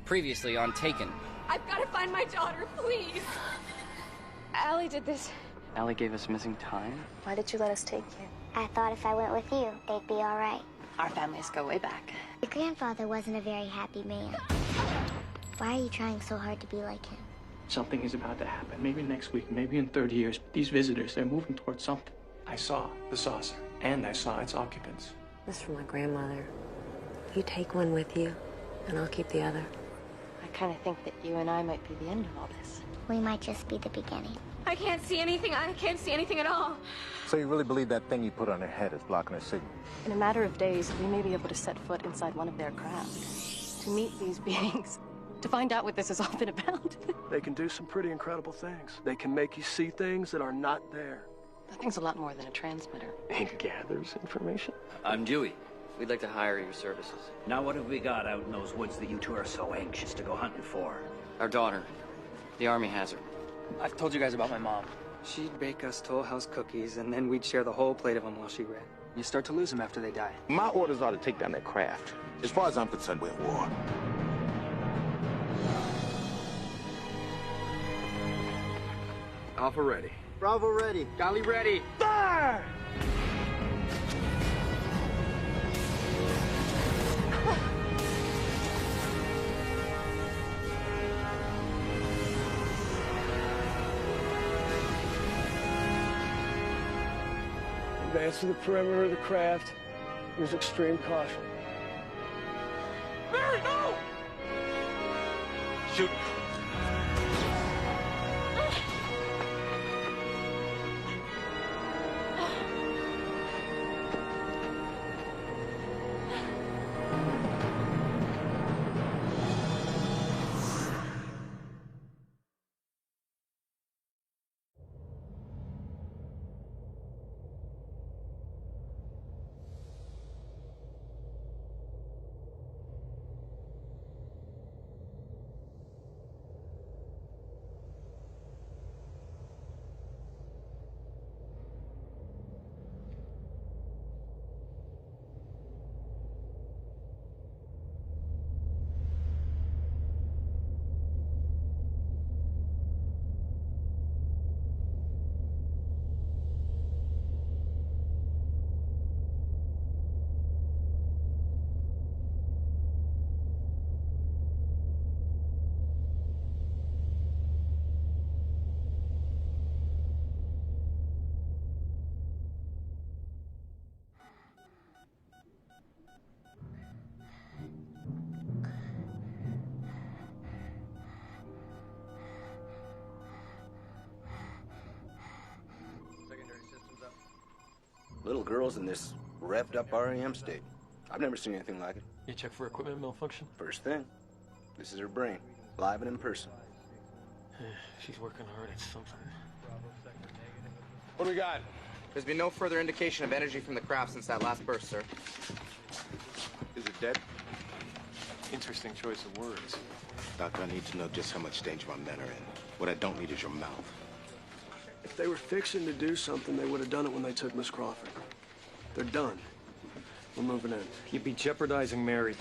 Previously on Taken. I've got to find my daughter, please. Allie did this. Allie gave us missing time? Why did you let us take you? I thought if I went with you, they'd be all right. Our families go way back. Your grandfather wasn't a very happy man. Why are you trying so hard to be like him? Something is about to happen. Maybe next week, maybe in 30 years. These visitors, they're moving towards something. I saw the saucer, and I saw its occupants. This is from my grandmother. You take one with you, and I'll keep the other. I kind of think that you and I might be the end of all this. We might just be the beginning. I can't see anything. I can't see anything at all. So you really believe that thing you put on her head is blocking her signal? In a matter of days, we may be able to set foot inside one of their craft. To meet these beings. To find out what this has all been about. They can do some pretty incredible things. They can make you see things that are not there. That thing's a lot more than a transmitter. It gathers information. I'm Dewey. We'd like to hire your services. Now what have we got out in those woods that you two are so anxious to go hunting for? Our daughter. The Army has her. I've told you guys about my mom. She'd bake us Toll House cookies, and then we'd share the whole plate of them while she read. You start to lose them after they die. My orders are to take down that craft. As far as I'm concerned, we're at war. Alpha ready. Bravo ready. Golly ready. Fire! Advance to the perimeter of the craft. Use extreme caution. Mary, no! Shoot. Little girls in this revved up REM state. I've never seen anything like it. You check for equipment malfunction? First thing. This is her brain, live and in person. She's working hard at something. What do we got? There's been no further indication of energy from the craft since that last burst, sir. Is it dead? Interesting choice of words. Doctor, I need to know just how much danger my men are in. What I don't need is your mouth. If they were fixing to do something, they would have done it when they took Miss Crawford. They're done. We're moving in. You'd be jeopardizing Mary.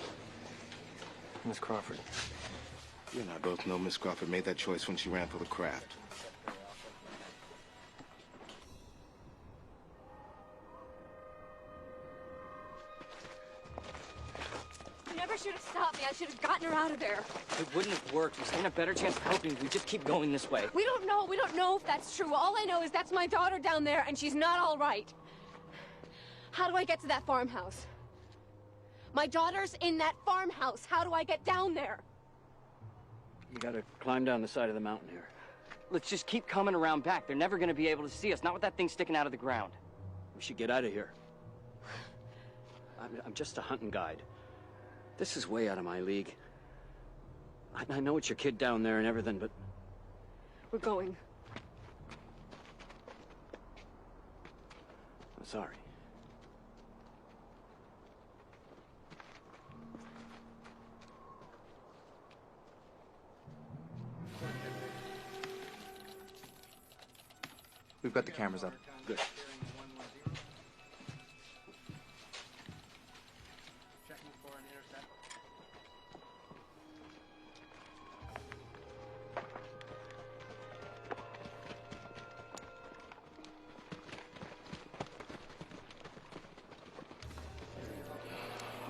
Miss Crawford. You and I both know Miss Crawford made that choice when she ran for the craft. You never should have stopped me. I should have gotten her out of there. It wouldn't have worked. We stand a better chance of helping if we just keep going this way. We don't know. We don't know if that's true. All I know is that's my daughter down there, and she's not all right. How do I get to that farmhouse? My daughter's in that farmhouse. How do I get down there? You gotta climb down the side of the mountain here. Let's just keep coming around back. They're never gonna be able to see us. Not with that thing sticking out of the ground. We should get out of here. I'm just a hunting guide. This is way out of my league. I know it's your kid down there and everything, but... We're going. I'm sorry. We've got the cameras up. Good.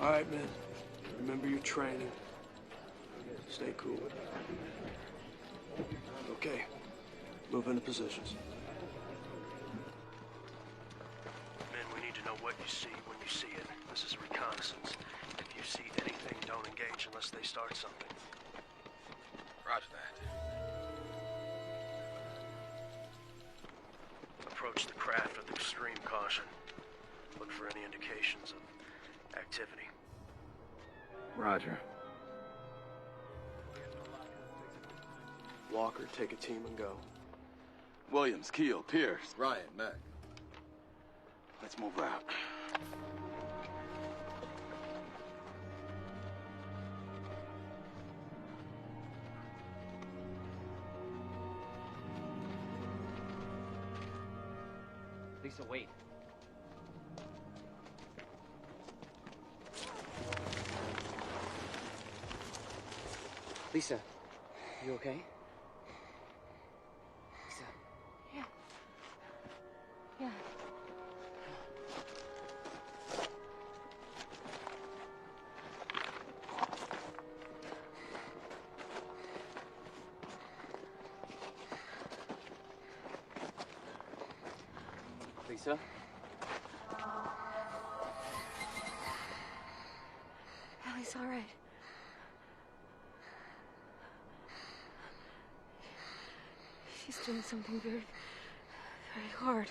All right, man. Remember your training. Stay cool. Okay. Move into positions. Men, we need to know what you see when you see it. This is reconnaissance. If you see anything, don't engage unless they start something. Roger that. Approach the craft with extreme caution. Look for any indications of activity. Roger. Walker, take a team and go. Williams, Keel, Pierce. Ryan, Mac. Let's move out. Lisa, wait. Lisa, you okay? Lisa. Yeah. Yeah. Lisa? Ellie's all right. She's doing something very hard.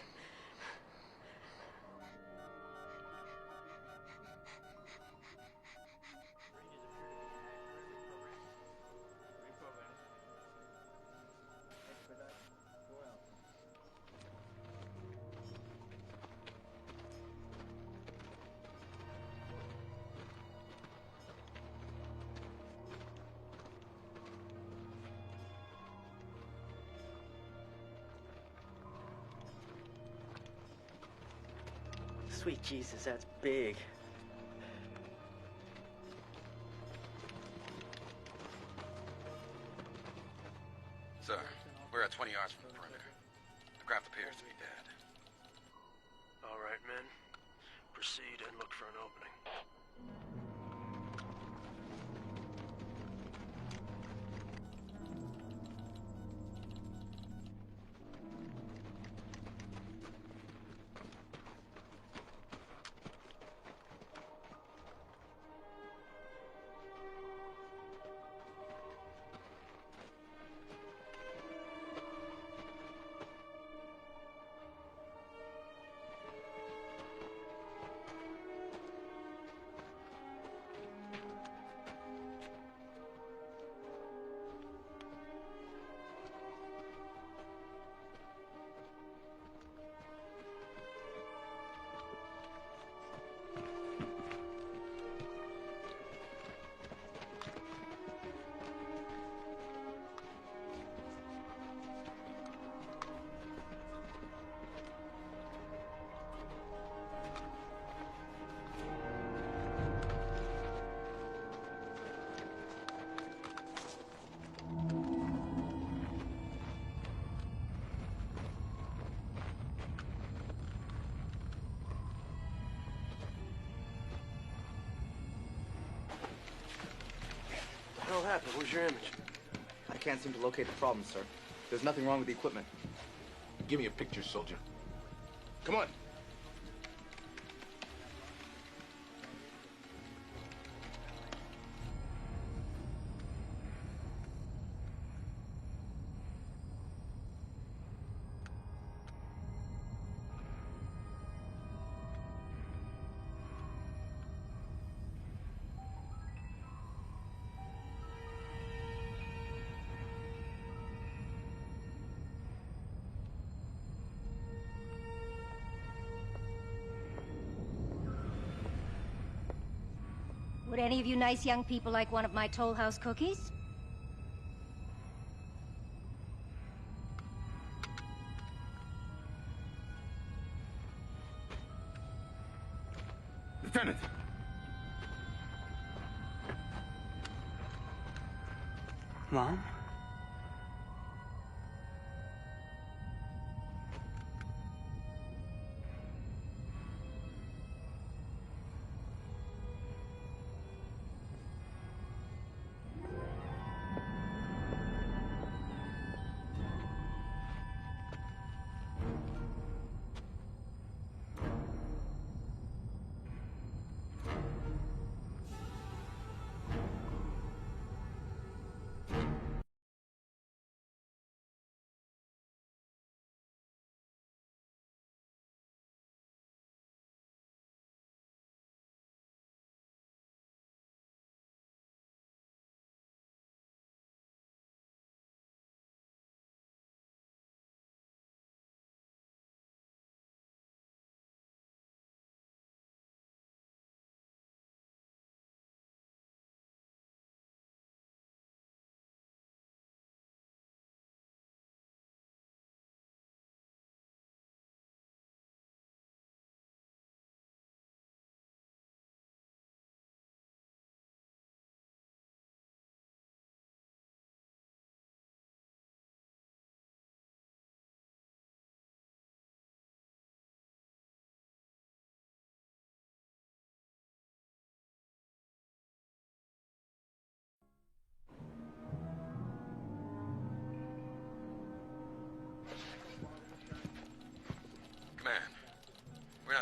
Sweet Jesus, that's big. Sir, we're at 20 yards from the perimeter. The craft appears to be dead. All right, men. Proceed and look for an opening. What the hell happened? Where's your image? I can't seem to locate the problem, sir. There's nothing wrong with the equipment. Give me a picture, soldier. Come on. Would any of you nice young people like one of my Toll House cookies? Lieutenant! Mom?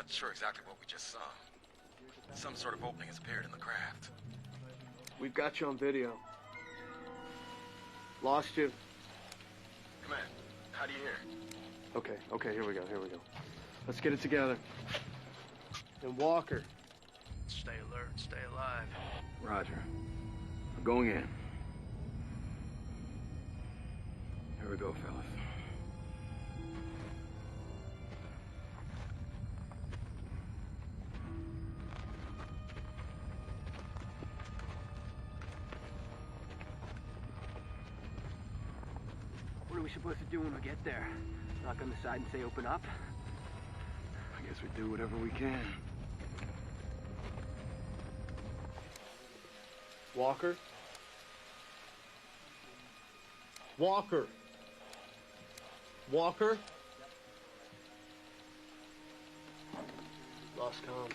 not sure exactly what we just saw. Some sort of opening has appeared in the craft. We've got you on video. Lost you. Command, how do you hear? Okay, here we go. Let's get it together. And Walker. Stay alert, stay alive. Roger. We're going in. Here we go, fellas. What are we supposed to do when we get there? Knock on the side and say open up? I guess we do whatever we can. Walker? Walker? Walker? Lost comms.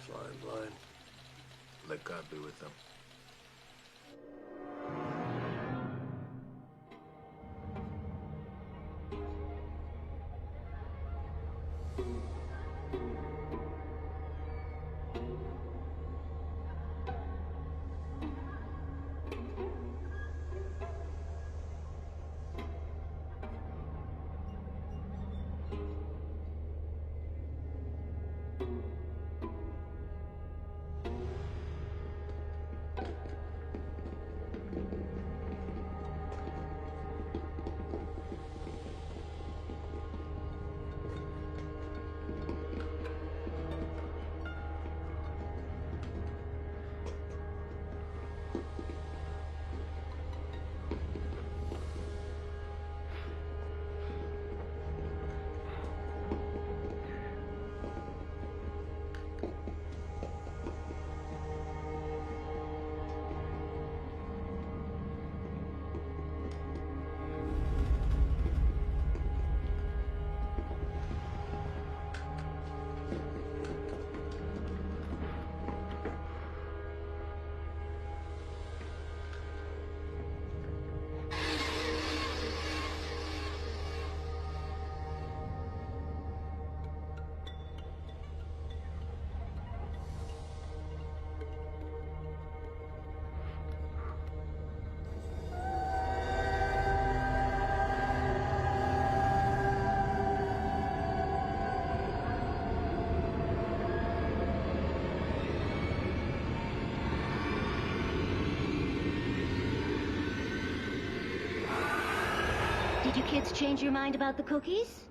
Flying blind. Let God be with them. Did you kids change your mind about the cookies?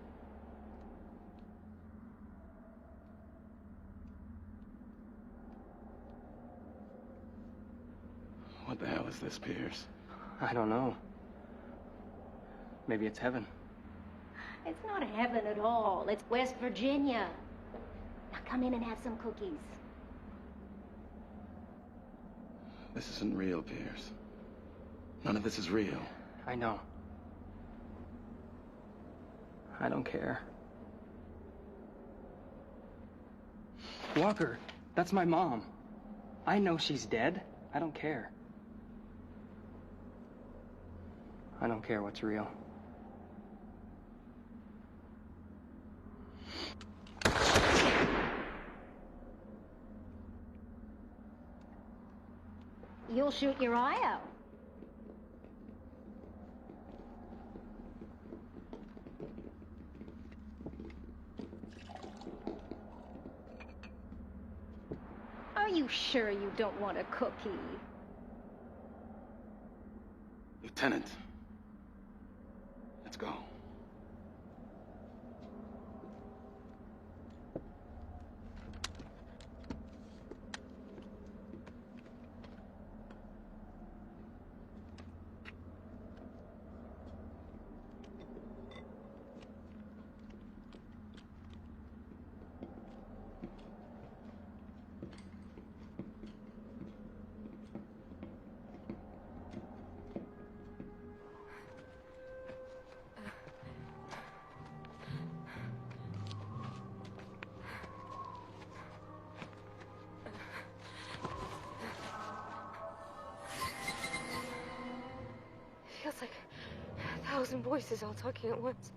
What the hell is this, Pierce? I don't know. Maybe it's heaven. It's not heaven at all. It's West Virginia. Now come in and have some cookies. This isn't real, Pierce. None of this is real. I know. I don't care. Walker, that's my mom. I know she's dead. I don't care. I don't care what's real. You'll shoot your eye out. Are you sure you don't want a cookie? Lieutenant. Let's go. 1,000 voices all talking at once.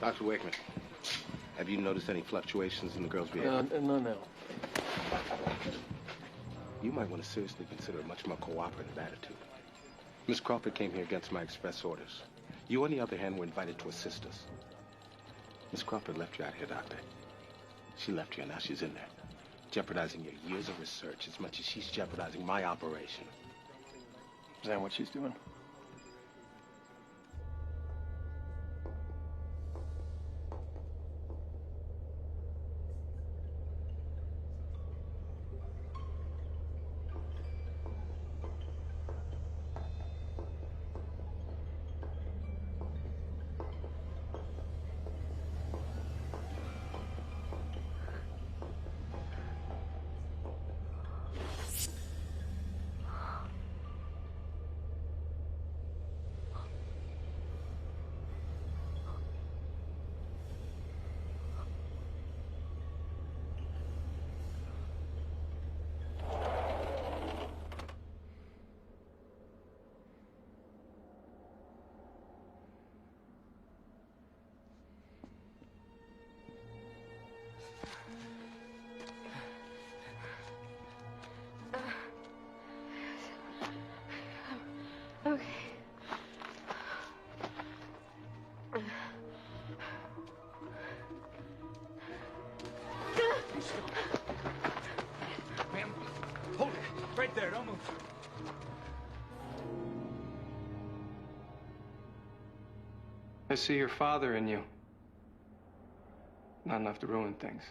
Dr. Wakeman, have you noticed any fluctuations in the girl's behavior? No. You might want to seriously consider a much more cooperative attitude. Miss Crawford came here against my express orders. You, on the other hand, were invited to assist us. Miss Crawford left you out here, Doctor. She left you, and now she's in there, jeopardizing your years of research as much as she's jeopardizing my operation. Is that what she's doing? Okay. Ma'am, hold it. Right there, don't move. I see your father in you. Not enough to ruin things.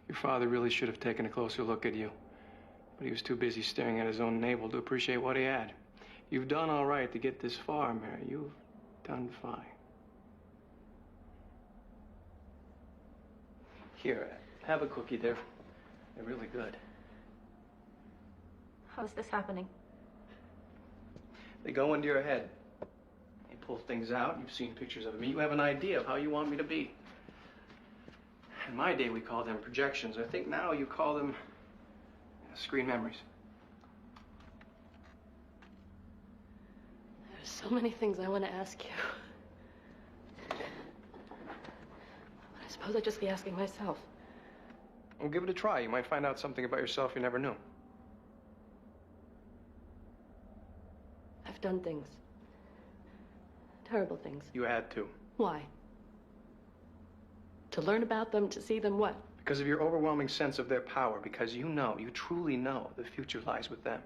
Your father really should have taken a closer look at you. But he was too busy staring at his own navel to appreciate what he had. You've done all right to get this far, Mary. You've done fine. Here, have a cookie. They're really good. How's this happening? They go into your head. They pull things out. You've seen pictures of me. You have an idea of how you want me to be. In my day, we called them projections. I think now you call them screen memories. There's so many things I want to ask you. But I suppose I'd just be asking myself. Well, give it a try. You might find out something about yourself you never knew. I've done things. Terrible things. You had to. Why? To learn about them, to see them what? Because of your overwhelming sense of their power. Because you know, you truly know, the future lies with them.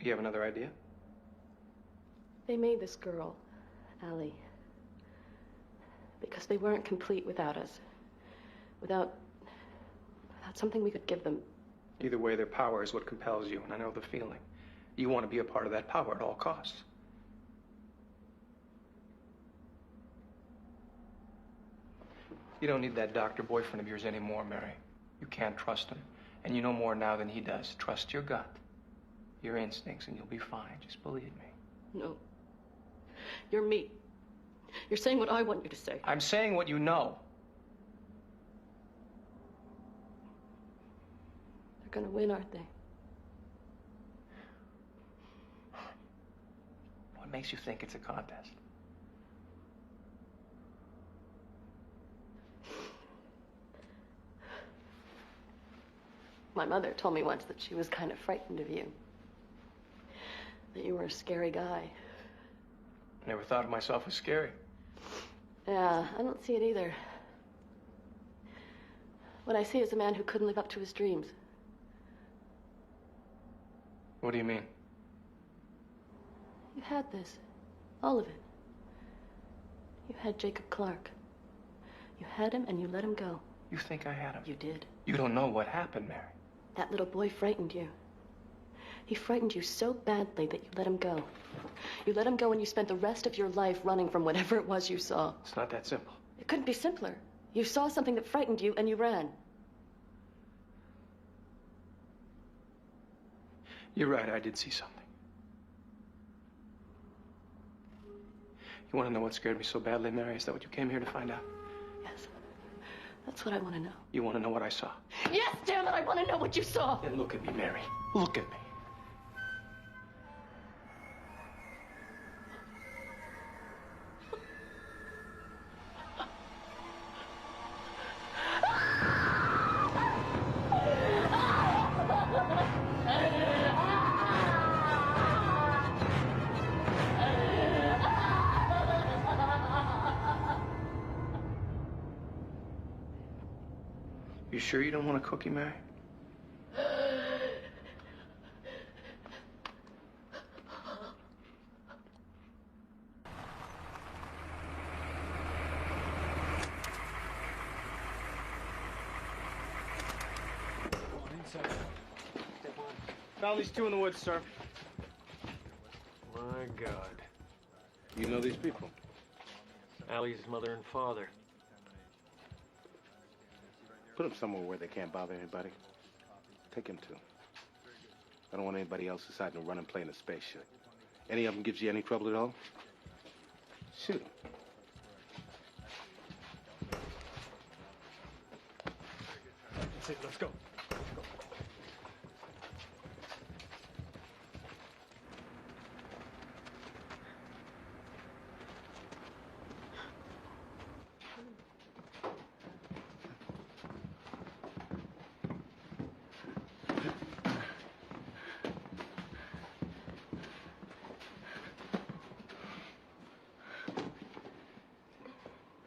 You have another idea? They made this girl, Allie, because they weren't complete without us. Without something we could give them. Either way, their power is what compels you, and I know the feeling. You want to be a part of that power at all costs. You don't need that doctor boyfriend of yours anymore, Mary. You can't trust him. And you know more now than he does. Trust your gut, your instincts, and you'll be fine. Just believe me. No. You're me. You're saying what I want you to say. I'm saying what you know. They're gonna win, aren't they? What makes you think it's a contest? My mother told me once that she was kind of frightened of you. That you were a scary guy. I never thought of myself as scary. Yeah, I don't see it either. What I see is a man who couldn't live up to his dreams. What do you mean? You had this. All of it. You had Jacob Clark. You had him and you let him go. You think I had him? You did. You don't know what happened, Mary. That little boy frightened you. He frightened you so badly that you let him go. You let him go and you spent the rest of your life running from whatever it was you saw. It's not that simple. It couldn't be simpler. You saw something that frightened you and you ran. You're right, I did see something. You want to know what scared me so badly, Mary? Is that what you came here to find out? Yes. That's what I want to know. You want to know what I saw? Yes, damn it, I want to know what you saw. Then look at me, Mary. Look at me. You sure you don't want a cookie, Mary? Found these two in the woods, sir. My God. You know these people? Allie's mother and father. Put them somewhere where they can't bother anybody. Take him to. I don't want anybody else deciding to run and play in a spaceship. Any of them gives you any trouble at all? Shoot 'em. That's it, let's go.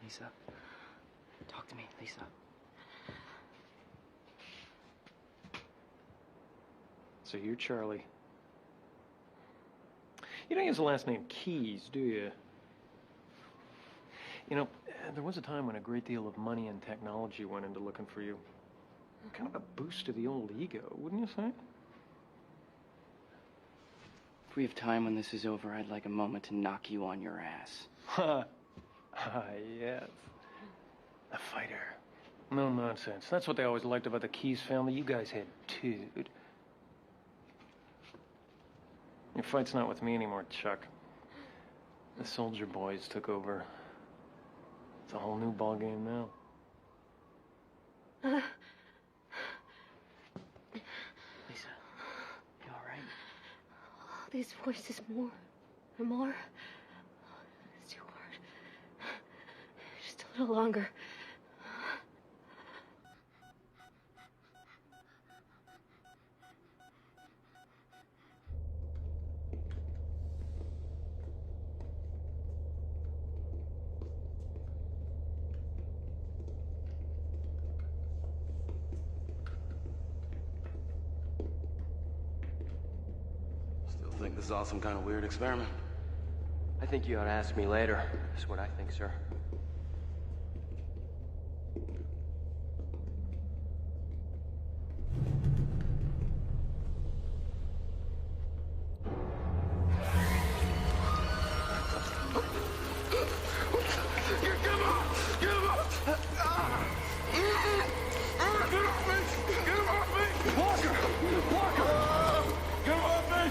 Lisa. Talk to me, Lisa. So you're Charlie. You don't use the last name Keys, do you? You know, there was a time when a great deal of money and technology went into looking for you. Kind of a boost to the old ego, wouldn't you say? If we have time when this is over, I'd like a moment to knock you on your ass. Ha! Ah, yes. A fighter. No nonsense. That's what they always liked about the Keys family. You guys had dude. Your fight's not with me anymore, Chuck. The Soldier Boys took over. It's a whole new ballgame now. Lisa, you all right? All these voices more and more. It's too hard. Just a little longer. Think this is all some kind of weird experiment? I think you ought to ask me later. That's what I think, sir.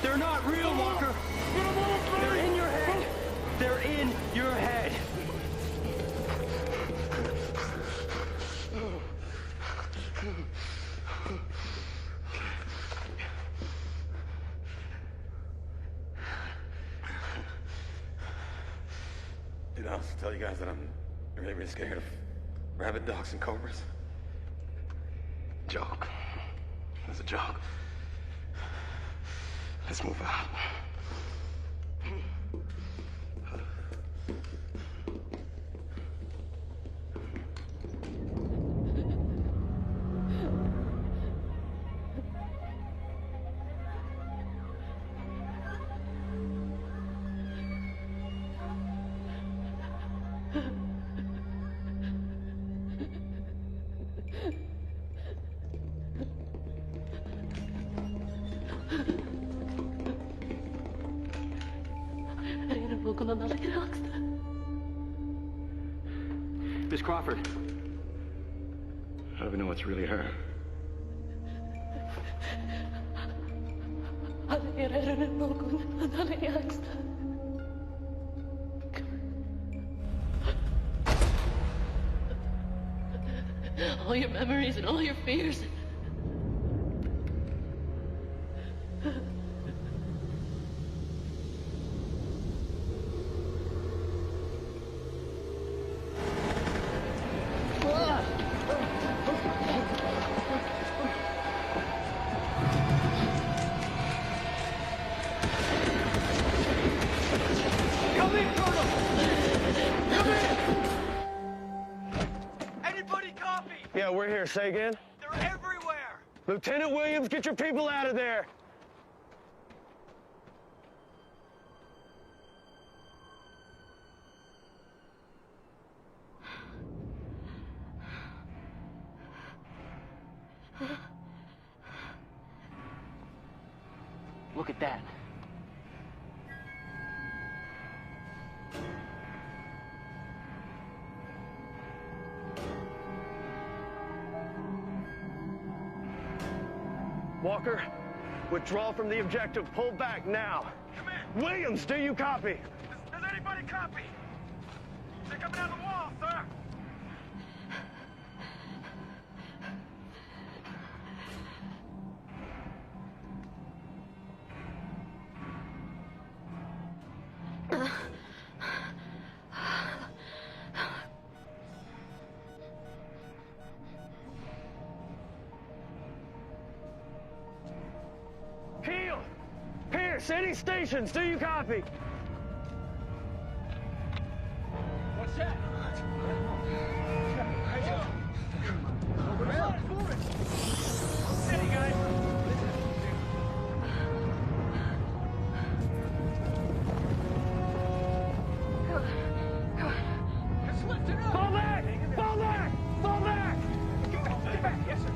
They're not real, Walker. They're in your head. They're in your head. Did I also tell you guys that I'm really scared of rabbit dogs and cobras? Joke. It was a joke. Let's move out. Miss Crawford. How do we know it's really her? All your memories and all your fears. Come in, Colonel! Come in! Anybody copy? Yeah, we're here. Say again? They're everywhere! Lieutenant Williams, get your people out of there! Look at that. Walker, withdraw from the objective. Pull back now. Come in! Williams, do you copy? Does anybody copy? They're coming down the wall, sir! Keel! Pierce, any stations, do you copy? What's that? Steady, guys! It's lifting up! Fall back! Fall back! Fall back! Get back! Yes, sir.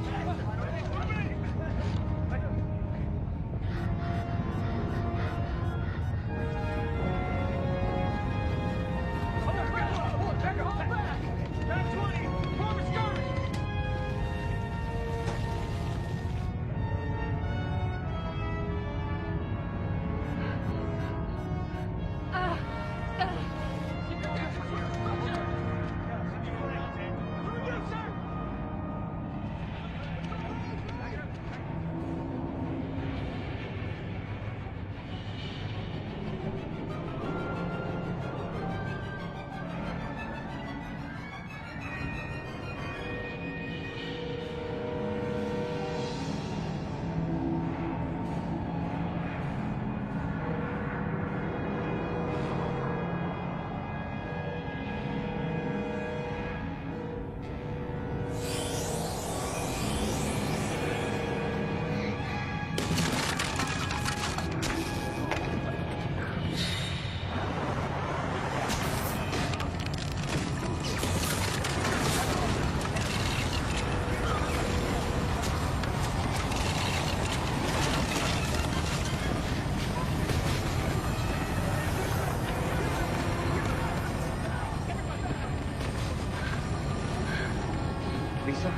Lisa?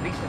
Lisa?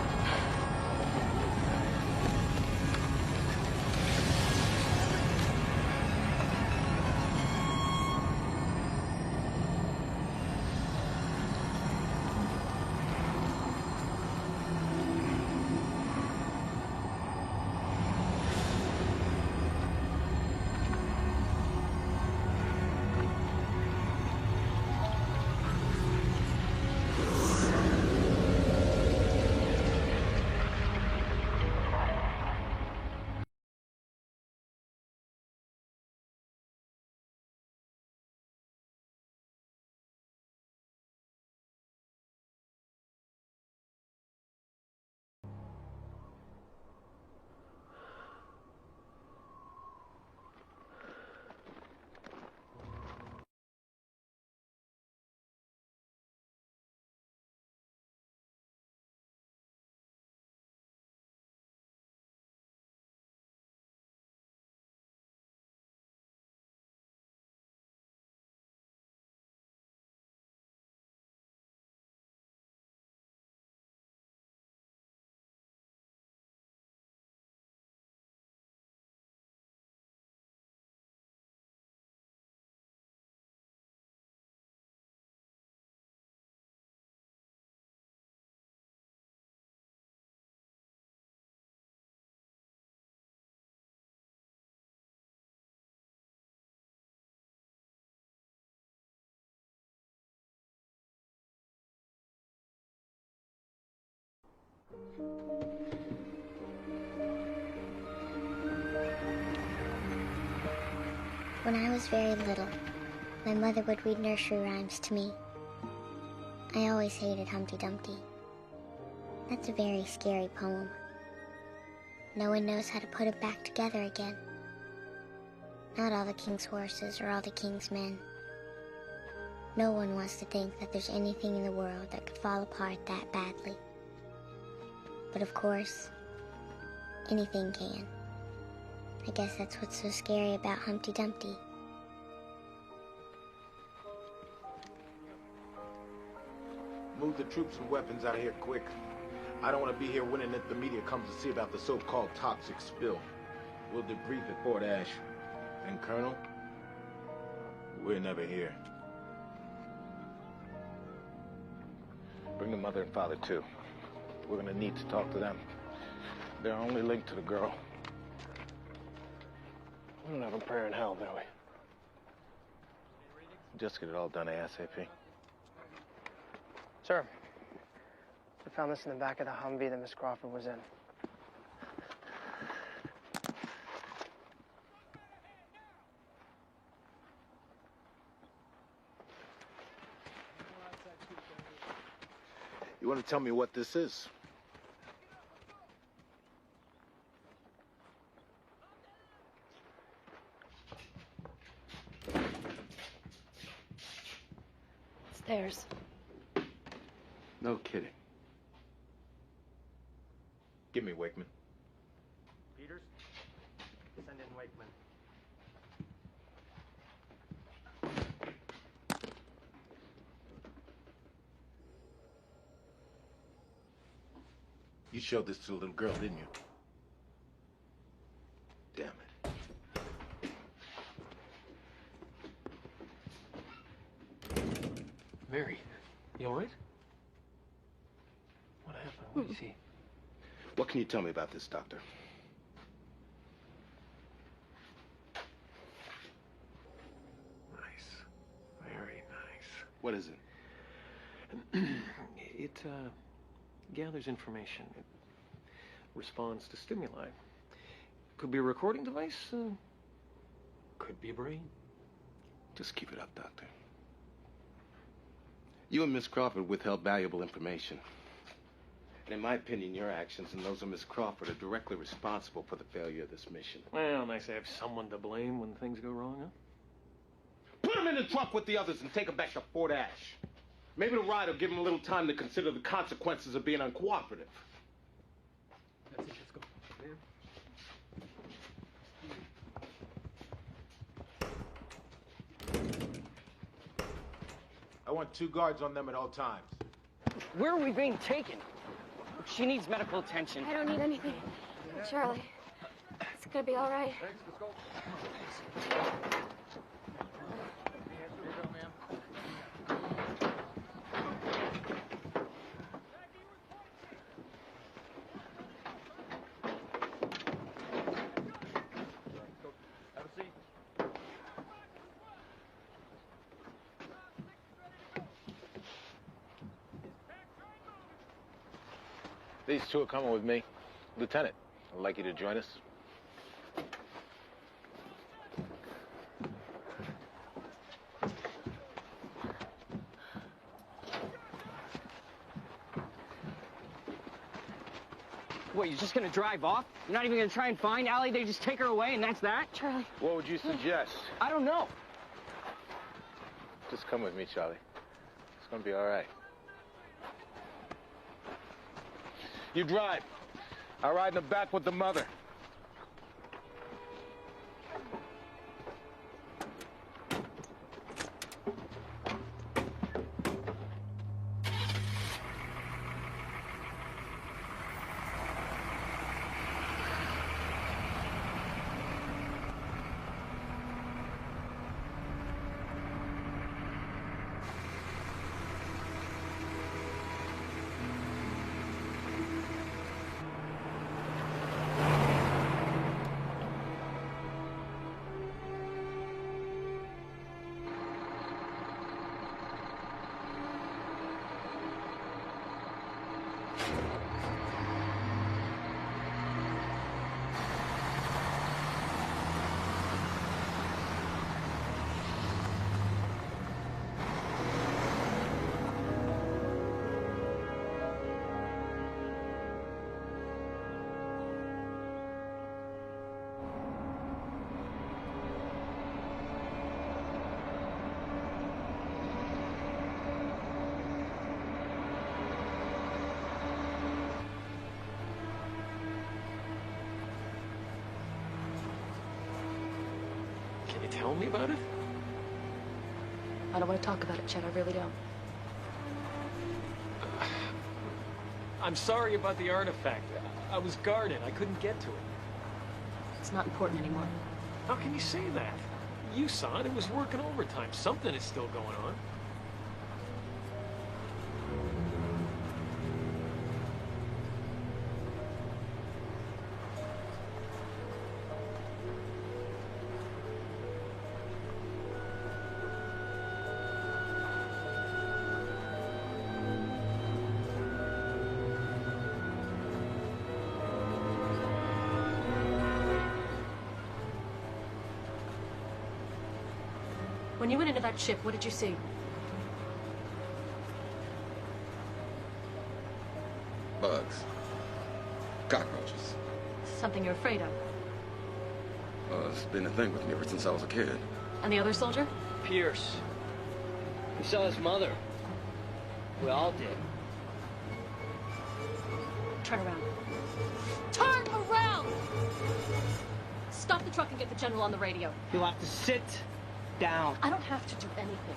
When I was very little, my mother would read nursery rhymes to me. I always hated Humpty Dumpty. That's a very scary poem. No one knows how to put it back together again. Not all the king's horses or all the king's men. No one wants to think that there's anything in the world that could fall apart that badly. But of course, anything can. I guess that's what's so scary about Humpty Dumpty. Move the troops and weapons out of here quick. I don't want to be here when the media comes to see about the so-called toxic spill. We'll debrief at Fort Ash. And Colonel, we're never here. Bring the mother and father, too. We're gonna need to talk to them. They're our only link to the girl. We don't have a prayer in hell, do we? Just get it all done ASAP. Sir, we found this in the back of the Humvee that Miss Crawford was in. You want to tell me what this is? It's theirs. No kidding. Give me Wakeman. Peters, send in Wakeman. You showed this to the little girl, didn't you? Damn it. Mary, you all right? What happened? What did you see? What can you tell me about this, Doctor? Nice. Very nice. What is it? It gathers information. It responds to stimuli. Could be a recording device. Could be a brain. Just keep it up, Doctor. You and Miss Crawford withheld valuable information. And in my opinion, your actions and those of Miss Crawford are directly responsible for the failure of this mission. Well, nice to have someone to blame when things go wrong, huh? Put him in the truck with the others and take him back to Fort Ash. Maybe the ride will give him a little time to consider the consequences of being uncooperative. That's it, let's go. I want 2 guards on them at all times. Where are we being taken? She needs medical attention. I don't need anything. Charlie, it's gonna be all right. Thanks, let's go. Have a seat. These 2 are coming with me. Lieutenant, I'd like you to join us. What, you're just gonna drive off? You're not even gonna try and find Allie? They just take her away and that's that? Charlie. What would you suggest? I don't know. Just come with me, Charlie. It's gonna be all right. You drive. I'll ride in the back with the mother. you tell me about it? I don't want to talk about it, Chet. I really don't. I'm sorry about the artifact. I was guarded. I couldn't get to it. It's not important anymore. How can you say that? You saw it. It was working overtime. Something is still going on. When you went into that ship, what did you see? Bugs. Cockroaches. Something you're afraid of. It's been a thing with me ever since I was a kid. And the other soldier? Pierce. He saw his mother. We all did. Turn around. Turn around! Stop the truck and get the general on the radio. You'll have to sit down. I don't have to do anything.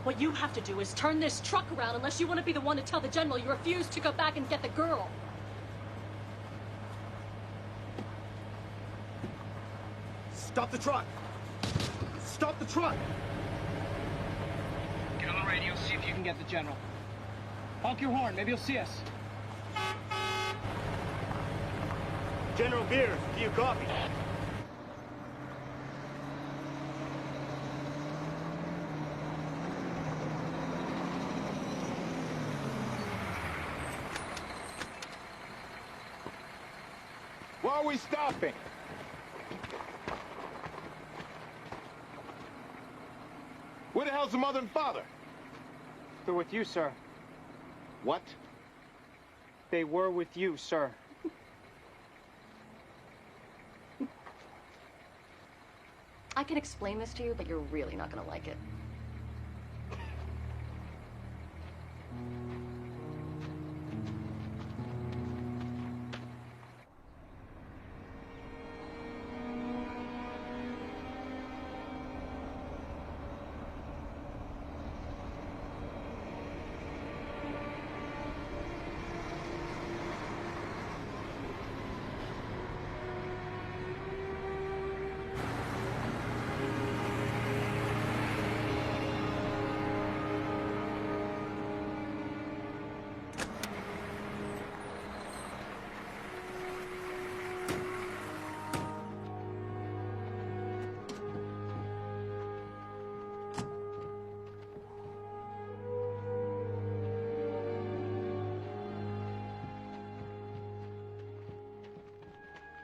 What you have to do is turn this truck around unless you want to be the one to tell the general you refuse to go back and get the girl. Stop the truck! Stop the truck! Get on the radio, see if you can get the general. Honk your horn, maybe he'll see us. General Beers, do you copy? Why are we stopping? Where the hell's the mother and father? They're with you, sir. What? They were with you, sir. I can explain this to you, but you're really not going to like it.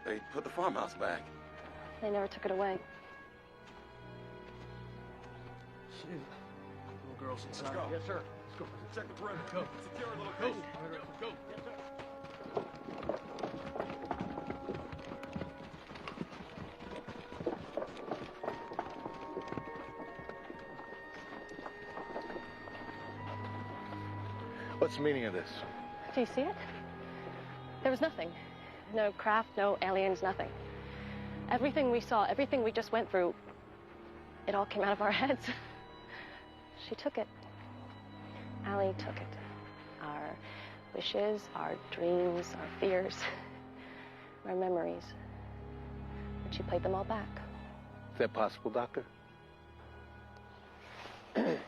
They put the farmhouse back. They never took it away. Shit. Little girl's inside. Let's go. Yes, sir. Let's go. Check the perimeter. Go. Secure the location. Go. Yes, sir. What's the meaning of this? Do you see it? There was nothing. No craft, no aliens, nothing. Everything we saw, everything we just went through, it all came out of our heads. She took it. Allie took it. Our wishes, our dreams, our fears, our memories. And she played them all back. Is that possible, Doctor? You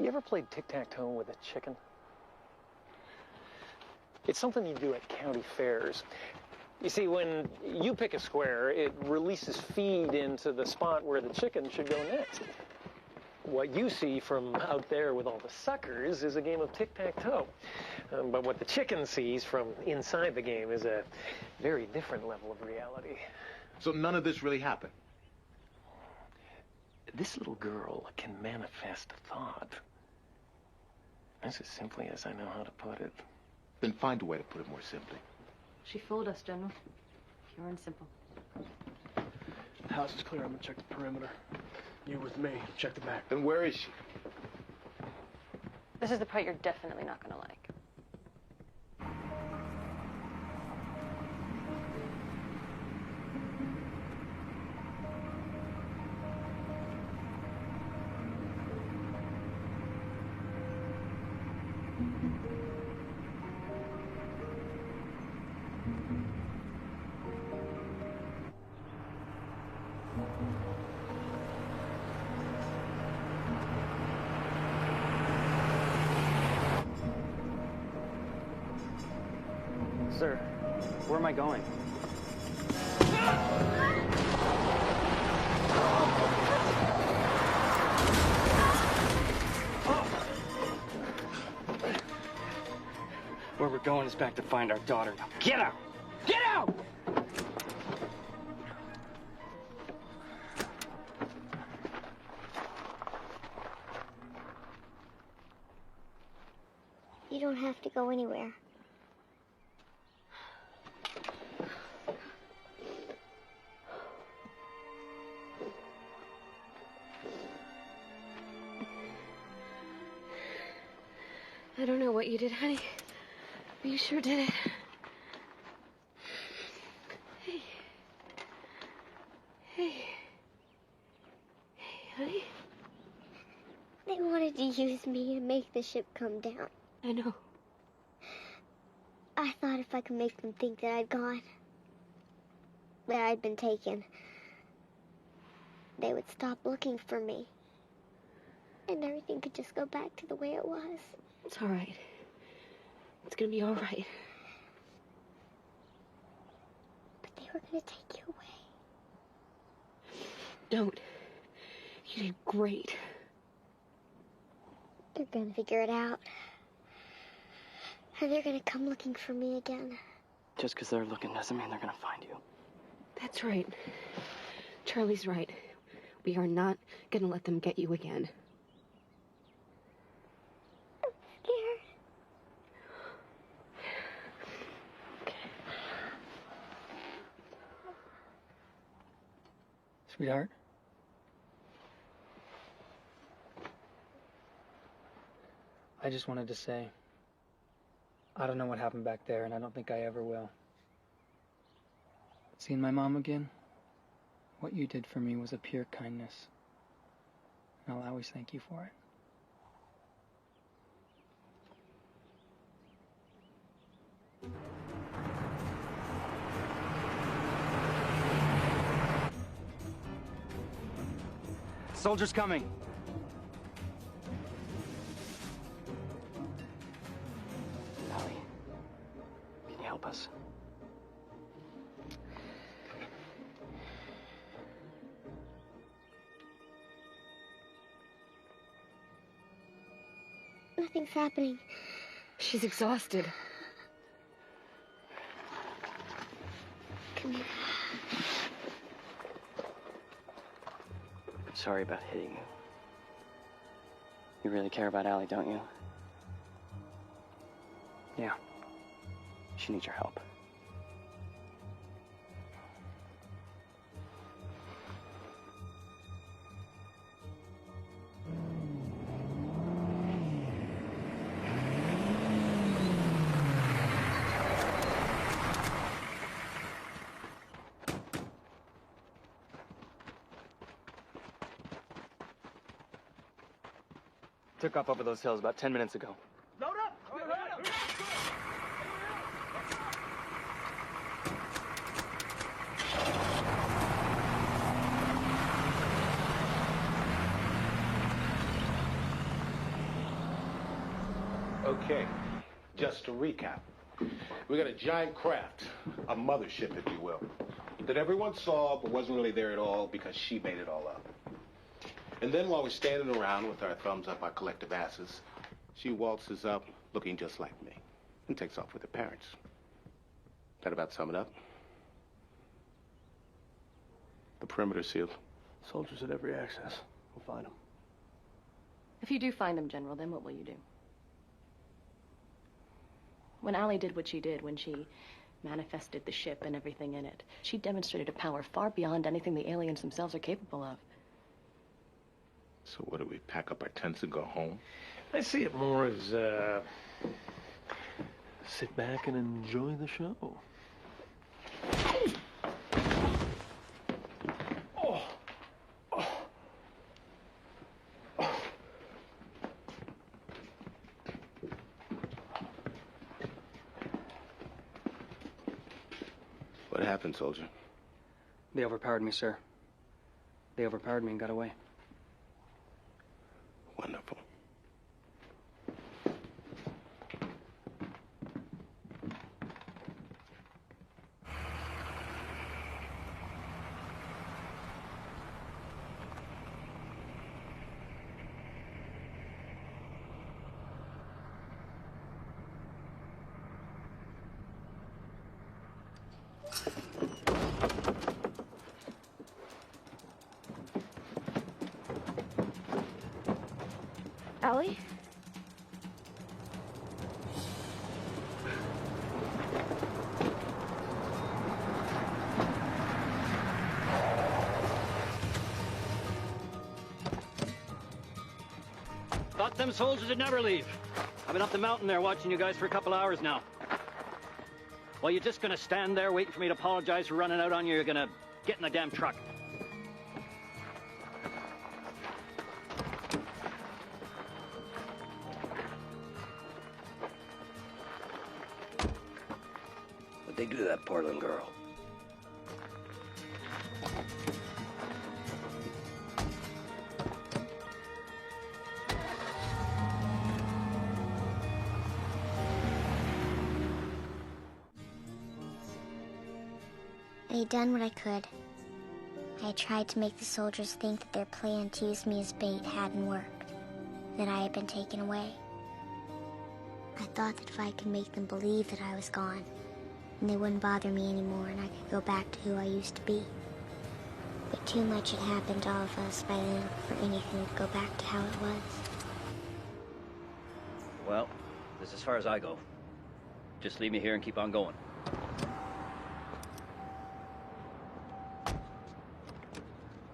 ever played tic-tac-toe with a chicken? It's something you do at county fairs. You see, when you pick a square, it releases feed into the spot where the chicken should go next. What you see from out there with all the suckers is a game of tic-tac-toe. But what the chicken sees from inside the game is a very different level of reality. So none of this really happened? This little girl can manifest a thought. That's as simply as I know how to put it. Then find a way to put it more simply. She fooled us, General. Pure and simple. The house is clear. I'm gonna check the perimeter. You with me. Check the back. Then where is she? This is the part you're definitely not gonna like. Sir, where am I going? Where we're going is back to find our daughter. Now get out! Get out! You don't have to go anywhere. I don't know what you did, honey, but you sure did it. Hey. Hey. Hey, honey. They wanted to use me and make the ship come down. I know. I thought if I could make them think that I'd gone, that I'd been taken, they would stop looking for me. And everything could just go back to the way it was. It's all right. It's gonna be all right. But they were gonna take you away. Don't. You did great. They're gonna figure it out. And they're gonna come looking for me again. Just because they're looking doesn't mean they're gonna find you. That's right. Charlie's right. We are not gonna let them get you again. Scared. Sweetheart? I just wanted to say, I don't know what happened back there, and I don't think I ever will. Seeing my mom again, what you did for me was a pure kindness. And I'll always thank you for it. Soldiers coming. Allie, can you help us? Nothing's happening. She's exhausted. Come here. I'm sorry about hitting you. You really care about Allie, don't you? Yeah. She needs your help. Took off over those hills about 10 minutes ago. Load up! Okay, just to recap. We got a giant craft, a mothership, if you will, that everyone saw but wasn't really there at all because she made it all up. And then while we're standing around with our thumbs up our collective asses, she waltzes up looking just like me and takes off with her parents. That about sum it up? The perimeter's sealed. Soldiers at every access. We'll find them. If you do find them, General, then what will you do? When Allie did what she did, when she manifested the ship and everything in it, she demonstrated a power far beyond anything the aliens themselves are capable of. So what do we, pack up our tents and go home? I see it more as, sit back and enjoy the show. What happened, soldier? They overpowered me, sir. They overpowered me and got away. Wonderful. Allie? Thought them soldiers would never leave. I've been up the mountain there watching you guys for a couple hours now. Well, you're just gonna stand there waiting for me to apologize for running out on you. You're gonna get in the damn truck. What'd they do to that Portland girl? I had done what I could. I had tried to make the soldiers think that their plan to use me as bait hadn't worked, that I had been taken away. I thought that if I could make them believe that I was gone, then they wouldn't bother me anymore and I could go back to who I used to be. But too much had happened to all of us by then for anything to go back to how it was. Well, this is as far as I go. Just leave me here and keep on going.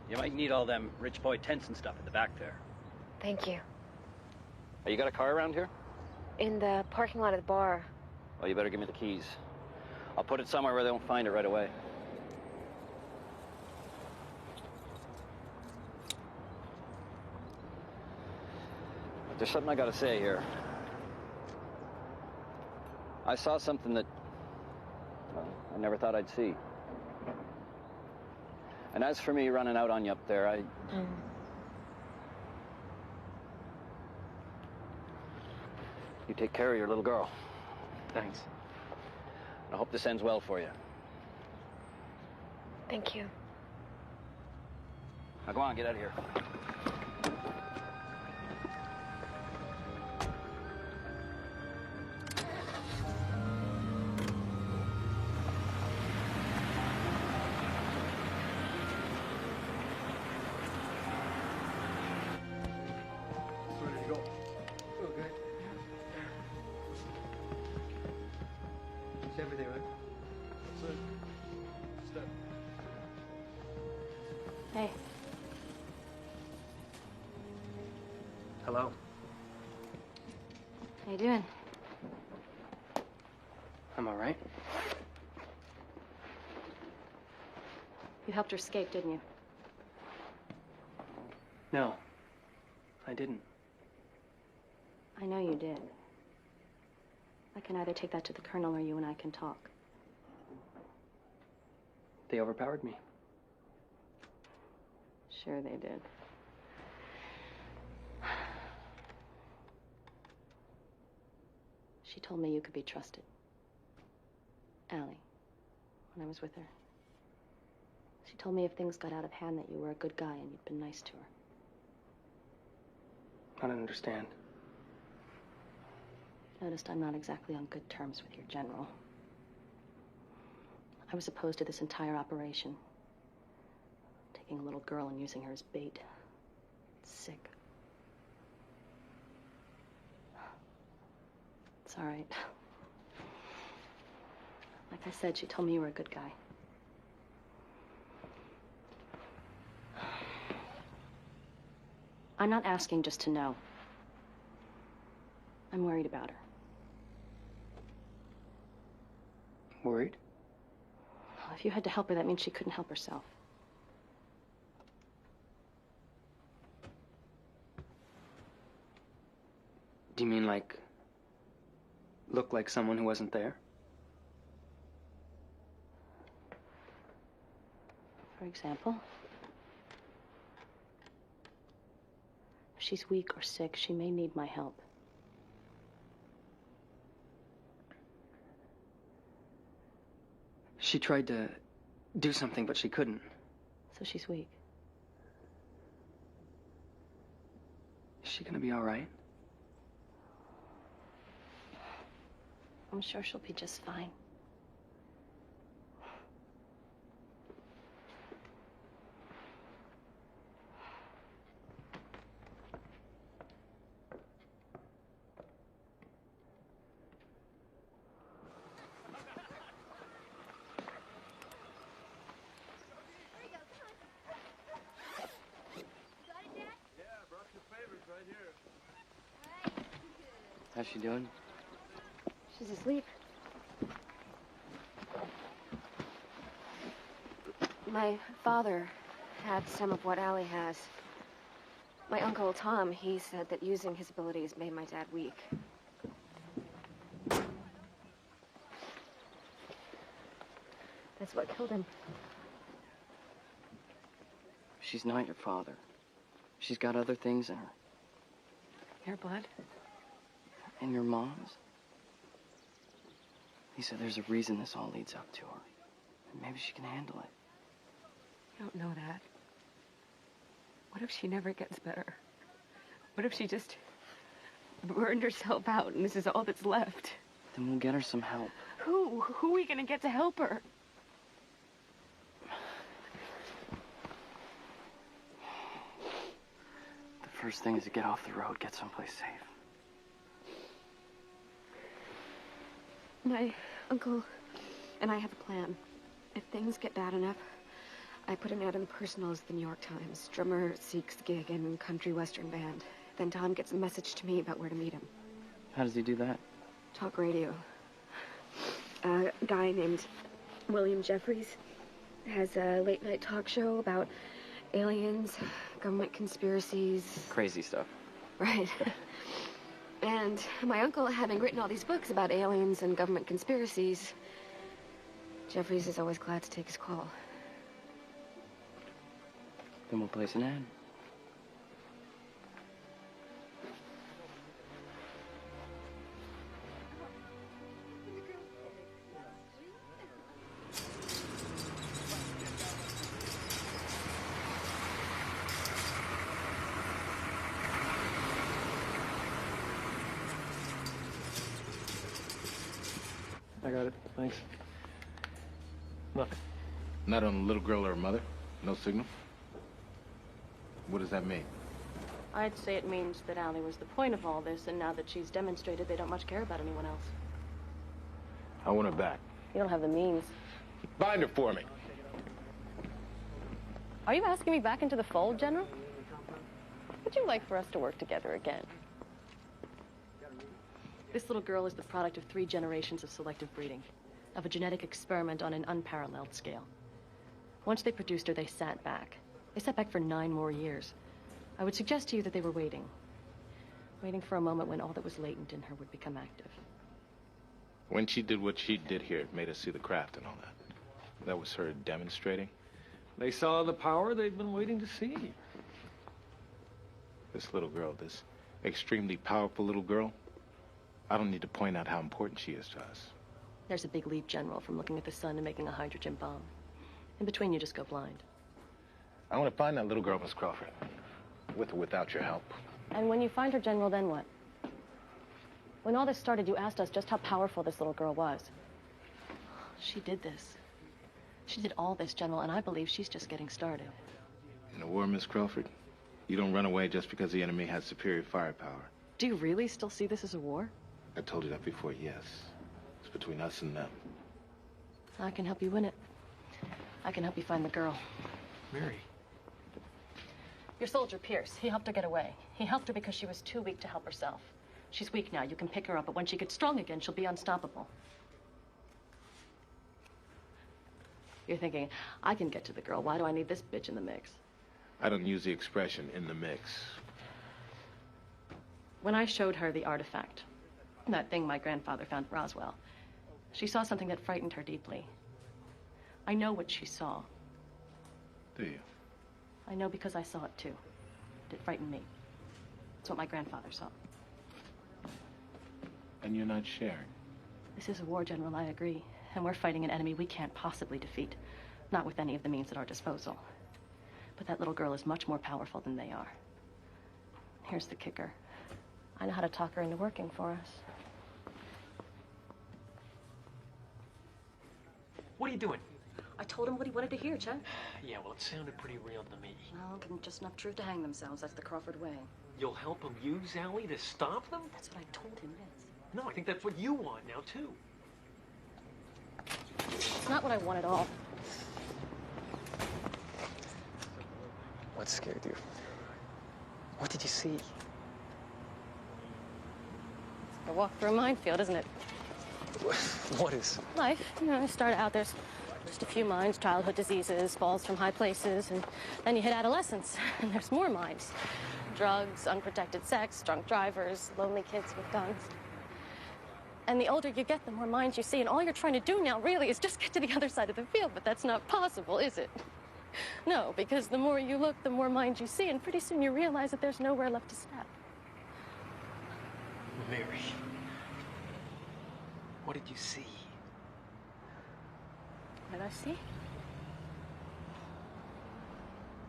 You might need all them rich boy tents and stuff at the back there. Thank you. Oh, you got a car around here? In the parking lot of the bar. Well, you better give me the keys. I'll put it somewhere where they won't find it right away. But there's something I gotta say here. I saw something that, well, I never thought I'd see. And as for me running out on you up there, You take care of your little girl. Thanks. And I hope this ends well for you. Thank you. Now go on, get out of here. Ready to go. Okay. Is everything right? That's it. Step. Hey. Hello. How you doing? I'm all right. You helped her escape, didn't you? No, I didn't. I know you did. I can either take that to the colonel or you and I can talk. They overpowered me. Sure they did. She told me you could be trusted. Allie, when I was with her. She told me if things got out of hand that you were a good guy and you'd been nice to her. I don't understand. Noticed I'm not exactly on good terms with your general. I was opposed to this entire operation. Taking a little girl and using her as bait. It's sick. It's all right. Like I said, she told me you were a good guy. I'm not asking just to know. I'm worried about her. Worried? Well, if you had to help her, that means she couldn't help herself. Do you mean like look like someone who wasn't there? For example, if she's weak or sick, she may need my help. She tried to do something, but she couldn't. So she's weak. Is she gonna be all right? I'm sure she'll be just fine. How's she doing? She's asleep. My father had some of what Allie has. My uncle Tom, he said that using his abilities made my dad weak. That's what killed him. She's not your father. She's got other things in her. Your blood? And your mom's. Lisa, there's a reason this all leads up to her. And maybe she can handle it. I don't know that. What if she never gets better? What if she just burned herself out and this is all that's left? Then we'll get her some help. Who? Who are we gonna get to help her? The first thing is to get off the road, get someplace safe. My uncle and I have a plan. If things get bad enough, I put an ad in the Personals, the New York Times. Drummer seeks gig in country western band. Then Tom gets a message to me about where to meet him. How does he do that? Talk radio. A guy named William Jeffries has a late-night talk show about aliens, government conspiracies. Crazy stuff. Right. And my uncle, having written all these books about aliens and government conspiracies, Jeffries is always glad to take his call. Then we'll place an ad. I got it. Thanks. Nothing. Not on the little girl or her mother? No signal? What does that mean? I'd say it means that Allie was the point of all this, and now that she's demonstrated, they don't much care about anyone else. I want her back. You don't have the means. Bind her for me. Are you asking me back into the fold, General? Would you like for us to work together again? This little girl is the product of 3 generations of selective breeding, of a genetic experiment on an unparalleled scale. Once they produced her, they sat back. They sat back for 9 more years. I would suggest to you that they were waiting for a moment when all that was latent in her would become active. When she did what she did here, it made us see the craft and all that. That was her demonstrating. They saw the power they've been waiting to see. This little girl, this extremely powerful little girl, I don't need to point out how important she is to us. There's a big leap, General, from looking at the sun to making a hydrogen bomb. In between, you just go blind. I want to find that little girl, Miss Crawford. With or without your help. And when you find her, General, then what? When all this started, you asked us just how powerful this little girl was. She did this. She did all this, General, and I believe she's just getting started. In a war, Miss Crawford, you don't run away just because the enemy has superior firepower. Do you really still see this as a war? I told you that before, yes. It's between us and them. I can help you win it. I can help you find the girl. Mary. Your soldier, Pierce, he helped her get away. He helped her because she was too weak to help herself. She's weak now. You can pick her up, but when she gets strong again, she'll be unstoppable. You're thinking, I can get to the girl. Why do I need this bitch in the mix? I don't use the expression in the mix. When I showed her the artifact, that thing my grandfather found at Roswell, she saw something that frightened her deeply. I know what she saw. Do you? I know because I saw it too. It frightened me. It's what my grandfather saw. And you're not sharing? This is a war, General, I agree. And we're fighting an enemy we can't possibly defeat. Not with any of the means at our disposal. But that little girl is much more powerful than they are. Here's the kicker. I know how to talk her into working for us. What are you doing? I told him what he wanted to hear, Chuck. Yeah, well, it sounded pretty real to me. Well, give them just enough truth to hang themselves. That's the Crawford way. You'll help them use Allie to stop them? That's what I told him, yes. No, I think that's what you want now, too. It's not what I want at all. What scared you? What did you see? a walk through a minefield, isn't it? What is? Life. You know, you start out, there's just a few mines, childhood diseases, falls from high places, and then you hit adolescence, and there's more mines. Drugs, unprotected sex, drunk drivers, lonely kids with guns. And the older you get, the more mines you see, and all you're trying to do now, really, is just get to the other side of the field, but that's not possible, is it? No, because the more you look, the more mines you see, and pretty soon you realize that there's nowhere left to step. Mary, what did you see? What did I see?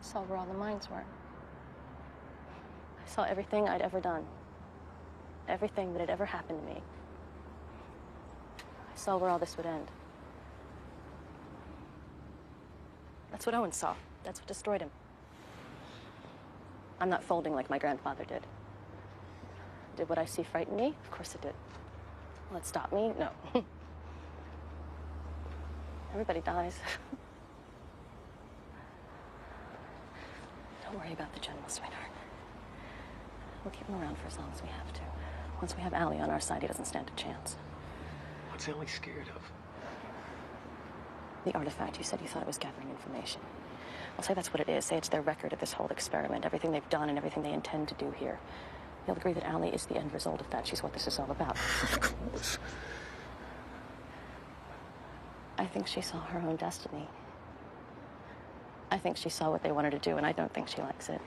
I saw where all the mines were. I saw everything I'd ever done. Everything that had ever happened to me. I saw where all this would end. That's what Owen saw. That's what destroyed him. I'm not folding like my grandfather did. Did what I see frighten me? Of course it did. Will it stop me? No. Everybody dies. Don't worry about the general, sweetheart. We'll keep him around for as long as we have to. Once we have Allie on our side, he doesn't stand a chance. What's Ellie scared of? The artifact, you said you thought it was gathering information. I'll say that's what it is. Say it's their record of this whole experiment, everything they've done and everything they intend to do here. You'll agree that Allie is the end result of that. She's what this is all about. Of course. I think she saw her own destiny. I think she saw what they wanted to do, and I don't think she likes it.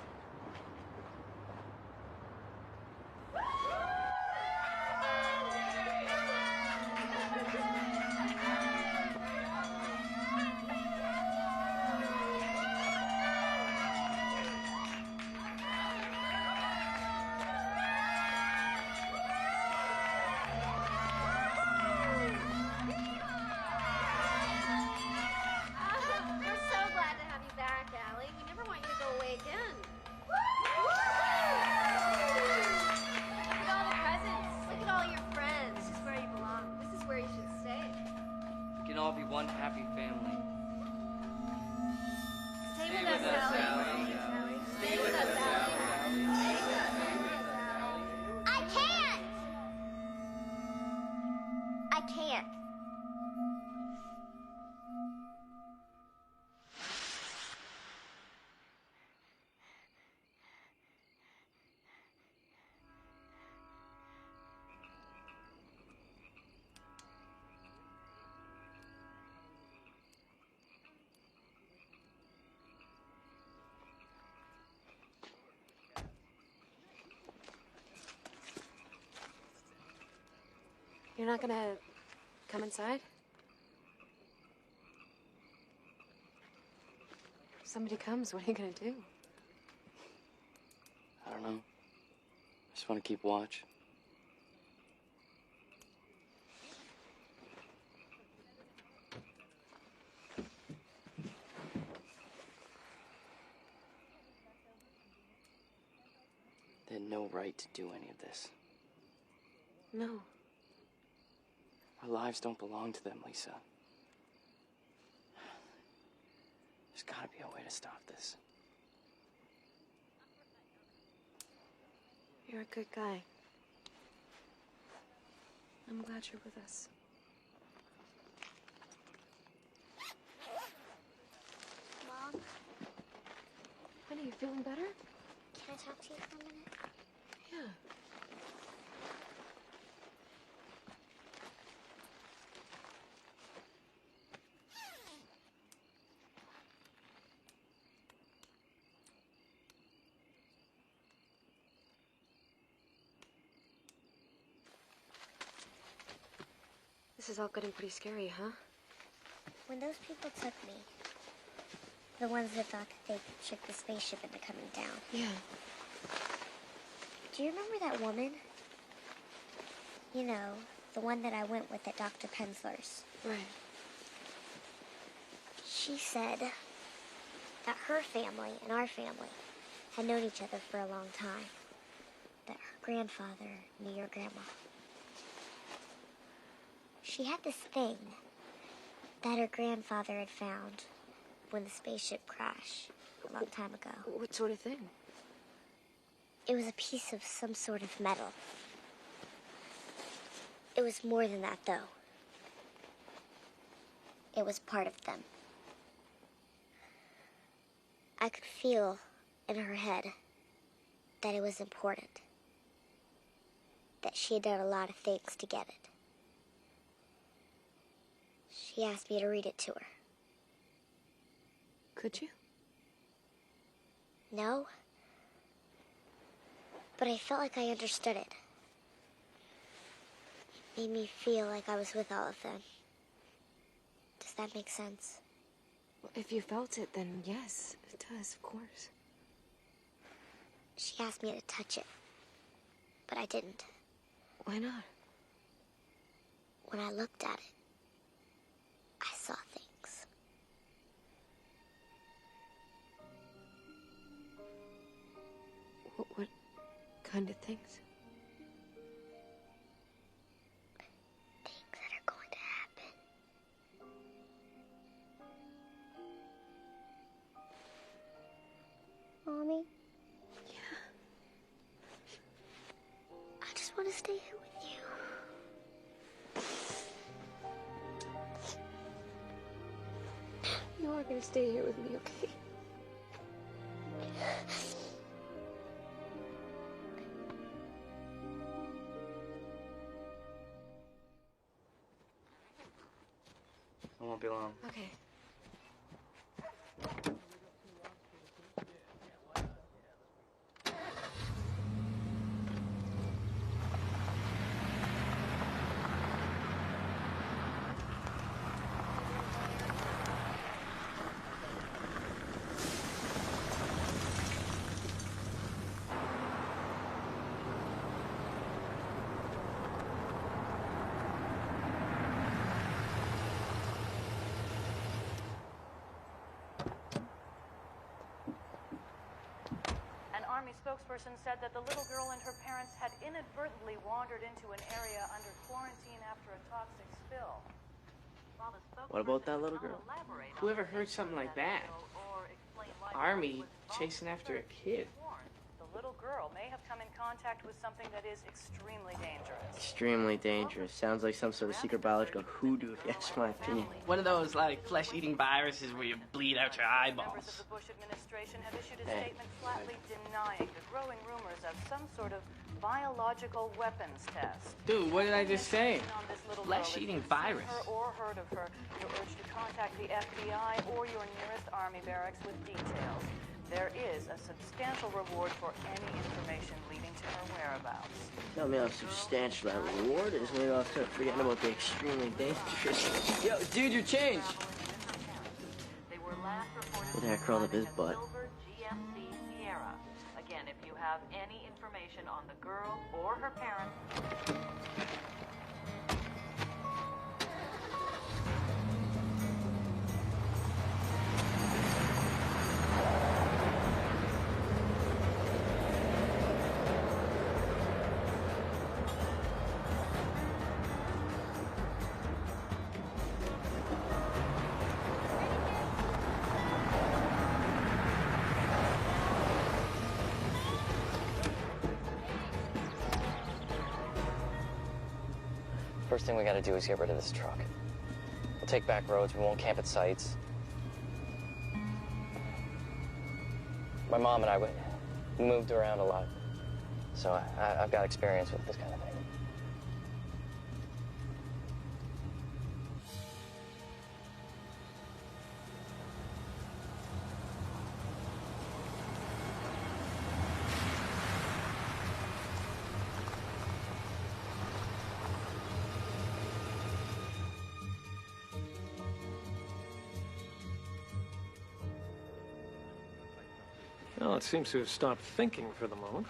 You're not gonna come inside? If somebody comes, what are you gonna do? I don't know. I just want to keep watch. They had no right to do any of this. No. Our lives don't belong to them, Lisa. There's gotta be a way to stop this. You're a good guy. I'm glad you're with us. Mom? Honey, you feeling better? Can I talk to you for a minute? Yeah. This is all getting pretty scary, huh? When those people took me, the ones that thought that they could trick the spaceship into coming down. Yeah. Do you remember that woman? You know, the one that I went with at Dr. Pensler's. Right. She said that her family and our family had known each other for a long time. That her grandfather knew your grandma. She had this thing that her grandfather had found when the spaceship crashed a long time ago. What sort of thing? It was a piece of some sort of metal. It was more than that, though. It was part of them. I could feel in her head that it was important. That she had done a lot of things to get it. She asked me to read it to her. Could you? No. But I felt like I understood it. It made me feel like I was with all of them. Does that make sense? Well, if you felt it, then yes, it does, of course. She asked me to touch it, but I didn't. Why not? When I looked at it, I saw things. What kind of things? Things that are going to happen. Mommy? Yeah? I just want to stay here with you. You are going to stay here with me, okay? I won't be long. Okay. Army spokesperson said that the little girl and her parents had inadvertently wandered into an area under quarantine after a toxic spill. What about that little girl? Whoever heard something like that? Army chasing after a kid. The little girl may have come in contact with something that is extremely dangerous. Extremely dangerous. Sounds like some sort of secret biological hoodoo, if you ask my opinion. One of those, like, flesh-eating viruses where you bleed out your Members of eyeballs. the Bush administration have issued a statement flatly denying the growing rumors of some sort of biological weapons test. Dude, what did I just say? On this little Flesh-eating girl, if you've virus. seen her or heard of her, you're urged to contact the FBI or your nearest Army barracks with details. There is a substantial reward for any information leading to her whereabouts. Tell me how substantial that reward is. Maybe I'll start forgetting about the extremely dangerous. Yo, dude, your change! Where the heck crawled up his butt? GMC Sierra. Again, if you have any information on the girl or her parents. First thing we gotta do is get rid of this truck. We'll take back roads, we won't camp at sites. My mom and I, we moved around a lot, so I've got experience with this kind of thing. Well, it seems to have stopped thinking for the moment.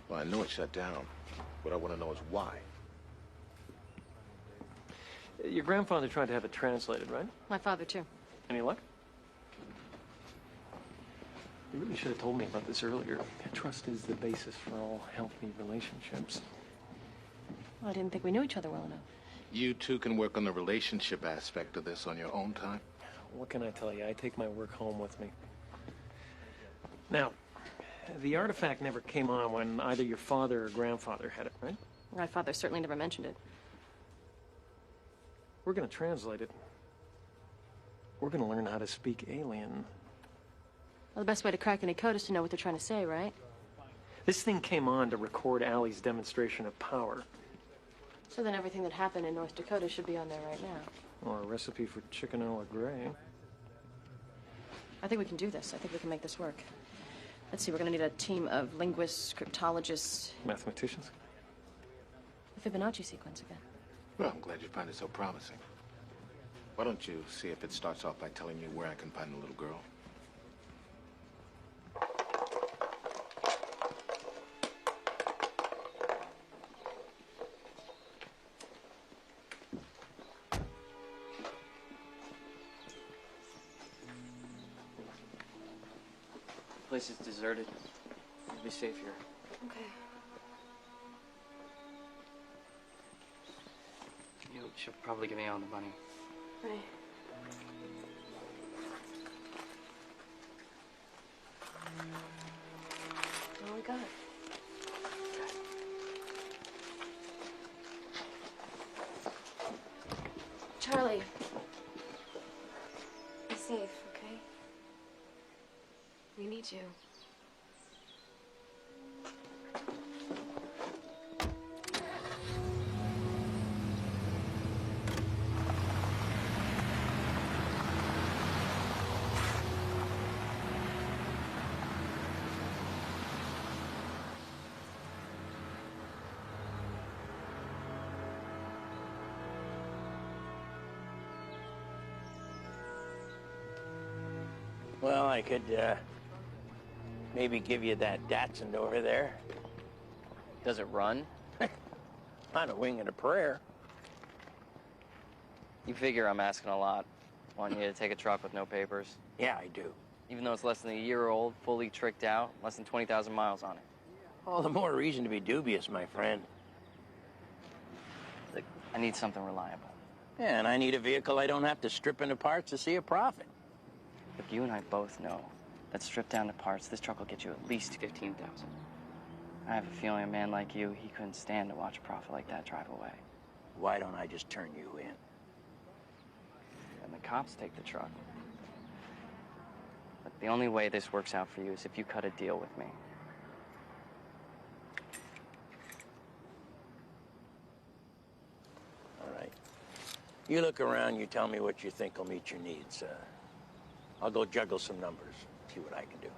Well, I know it shut down. What I want to know is why. Your grandfather tried to have it translated, right? My father, too. Any luck? You really should have told me about this earlier. Trust is the basis for all healthy relationships. Well, I didn't think we knew each other well enough. You two can work on the relationship aspect of this on your own time. What can I tell you? I take my work home with me. Now, the artifact never came on when either your father or grandfather had it, right? My father certainly never mentioned it. We're gonna translate it. We're gonna learn how to speak alien. Well, the best way to crack any code is to know what they're trying to say, right? This thing came on to record Allie's demonstration of power. So then everything that happened in North Dakota should be on there right now. Or a recipe for chicken a la Grey. I think we can do this. I think we can make this work. Let's see, we're gonna need a team of linguists, cryptologists. Mathematicians? The Fibonacci sequence again. Well, I'm glad you find it so promising. Why don't you see if it starts off by telling me where I can find the little girl? The place is deserted. You'll be safe here. Okay. She'll probably give me all the money. Right. All we got. Charlie. Be safe, okay? We need you. Well, I could, maybe give you that Datsun over there. Does it run? On a wing and a prayer. You figure I'm asking a lot. Want you to take a truck with no papers? Yeah, I do. Even though it's less than a year old, fully tricked out, less than 20,000 miles on it. All the more reason to be dubious, my friend. Look, I need something reliable. Yeah, and I need a vehicle I don't have to strip into parts to see a profit. Look, you and I both know that stripped down to parts, this truck will get you at least 15,000. I have a feeling a man like you, he couldn't stand to watch a profit like that drive away. Why don't I just turn you in? And the cops take the truck. But the only way this works out for you is if you cut a deal with me. All right. You look around, you tell me what you think will meet your needs. I'll go juggle some numbers, see what I can do.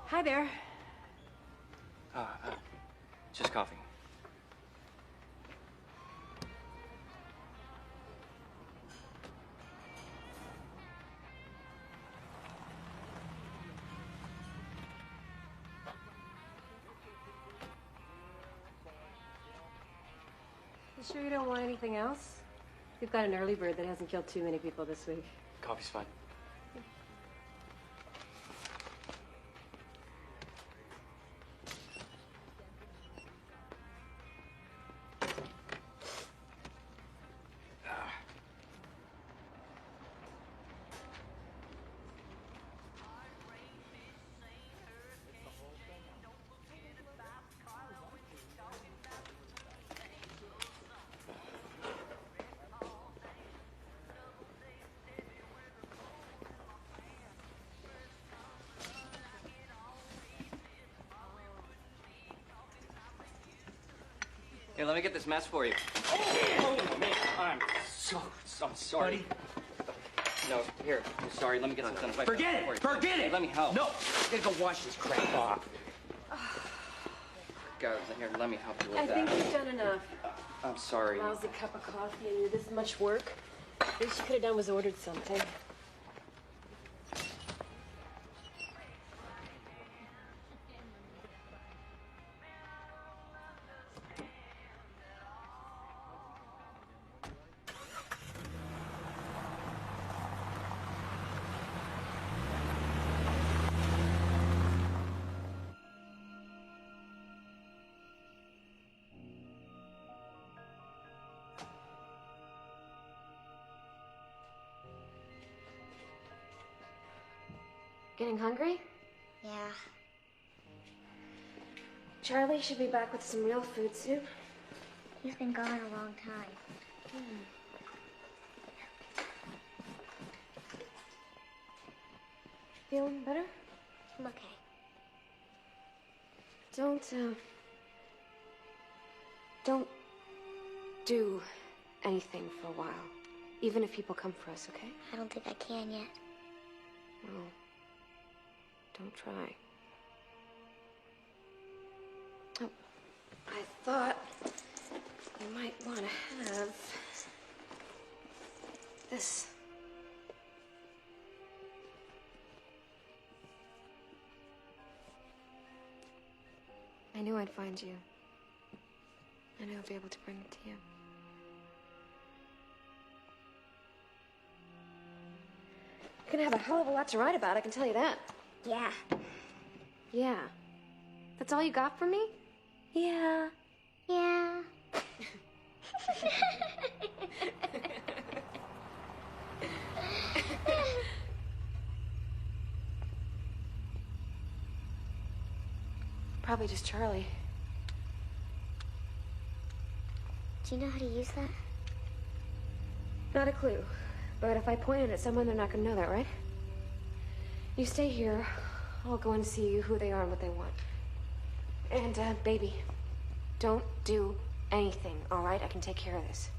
Hi there. Just coffee. You sure you don't want anything else? We've got an early bird that hasn't killed too many people this week. Coffee's fine. Here, let me get this mess for you. Oh, man, I'm sorry. Buddy. No, here, I'm sorry. Let me get something. Forget it! Forget it! Let me help. No! I gotta go wash this crap off. Go, here, let me help you with I that. think you've done enough. I'm sorry. Lousy cup of coffee and you this much work. Least you could have done was ordered something. Getting hungry? Yeah. Charlie should be back with some real food soon. He's been gone a long time. Feeling better? I'm okay. Don't do anything for a while. Even if people come for us, okay? I don't think I can yet. No. Don't try. Oh, I thought you might want to have this. I knew I'd find you. I knew I'd be able to bring it to you. You're gonna have a hell of a lot to write about, I can tell you that. Yeah. Yeah. That's all you got for me? Yeah. Yeah. Probably just Charlie. Do you know how to use that? Not a clue. But if I point it at someone, they're not gonna know that, right? You stay here. I'll go and see who they are and what they want. And, baby, don't do anything, all right? I can take care of this.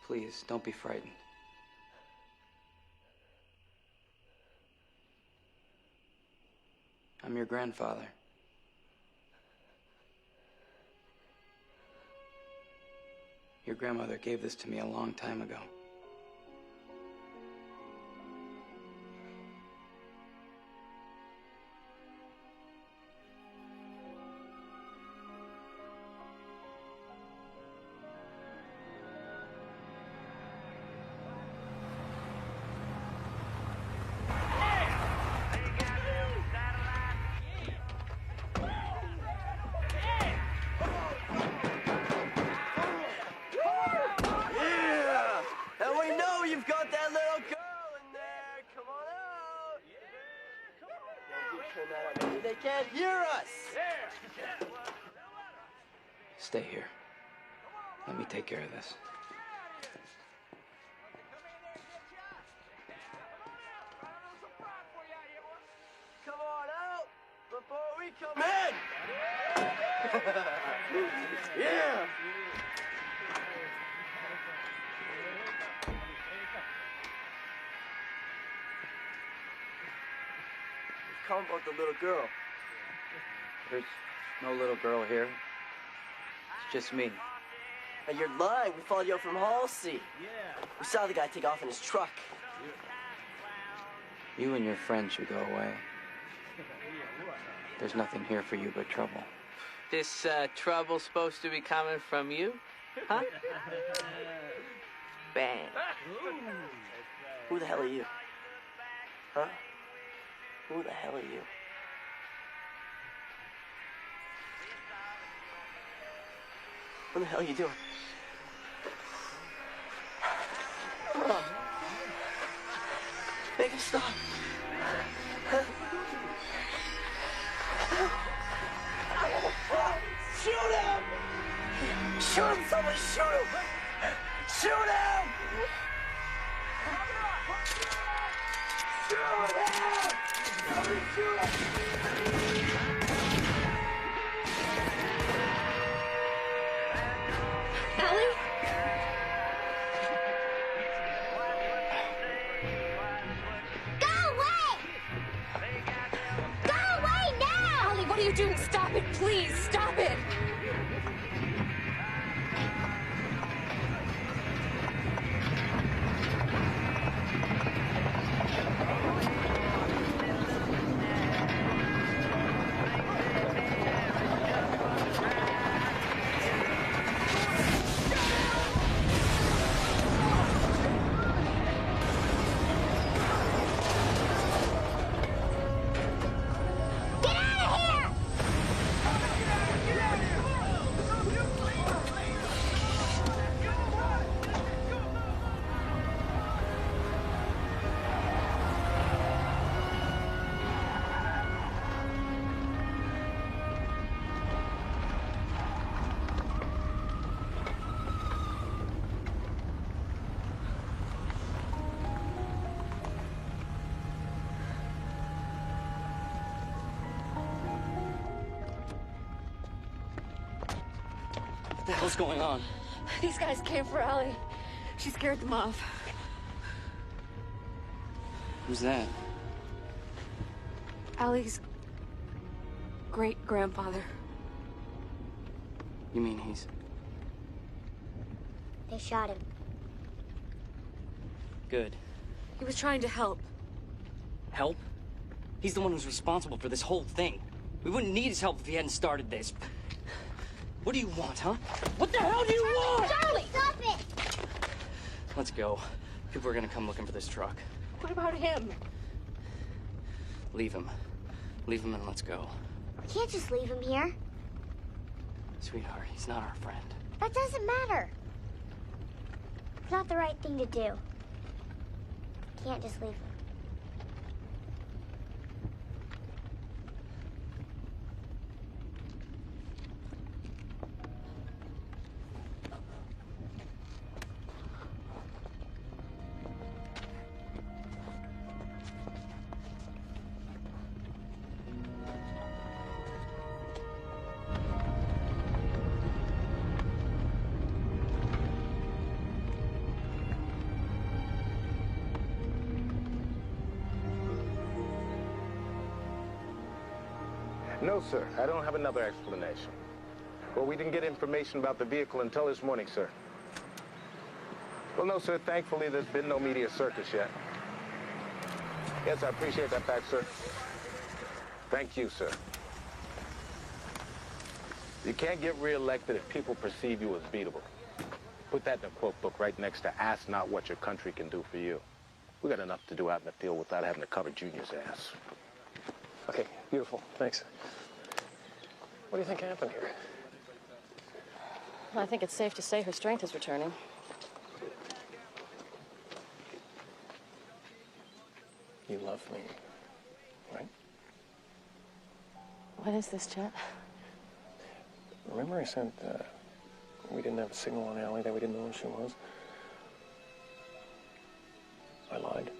Please, don't be frightened. I'm your grandfather. Your grandmother gave this to me a long time ago. They can't hear us! Stay here. Let me take care of this. Come on out before we come in! Yeah! Come about the little girl. There's no little girl here. It's just me. And you're lying. We followed you out from Halsey. We saw the guy take off in his truck. You and your friend should go away. There's nothing here for you but trouble. This trouble supposed to be coming from you? Huh? Bang. Who the hell are you? Huh? Who the hell are you? What the hell are you doing? Make him stop. Shoot him! Shoot him! Somebody shoot him! Shoot him! Shoot him! Somebody shoot him! Allie? Go away! Go away now! Allie, what are you doing? Stop it, please! Stop it! What the hell's going on? These guys came for Allie. She scared them off. Who's that? Allie's great-grandfather. You mean he's... They shot him. Good. He was trying to help. Help? He's the one who's responsible for this whole thing. We wouldn't need his help if he hadn't started this. What do you want, huh? What the hell do you want? Charlie, stop it! Let's go. People are gonna come looking for this truck. What about him? Leave him. Leave him and let's go. We can't just leave him here. Sweetheart, he's not our friend. That doesn't matter. It's not the right thing to do. Can't just leave him. No, sir. I don't have another explanation. Well, we didn't get information about the vehicle until this morning, sir. Well, no, sir. Thankfully, there's been no media circus yet. Yes, I appreciate that fact, sir. Thank you, sir. You can't get reelected if people perceive you as beatable. Put that in a quote book right next to ask not what your country can do for you. We got enough to do out in the field without having to cover Junior's ass. Okay, beautiful. Thanks. What do you think happened here? I think it's safe to say her strength is returning. You love me, right? What is this, Chet? Remember I said we didn't have a signal on Allie, that we didn't know who she was? I lied.